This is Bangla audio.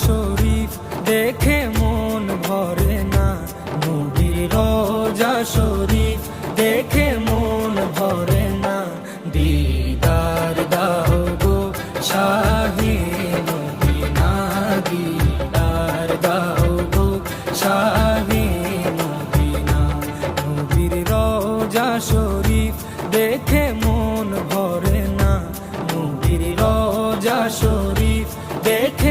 শরীফ দেখে মন ভরে না, নবীর রোজা শরীফ দেখে মন ভরে না। দিদার দাও গো শাহে মদিনা, দিদার দাও গো শাহে মদিনা। নবীর রোজা শরীফ দেখে মন ভরে না, নবীর রোজা শরীফ দেখে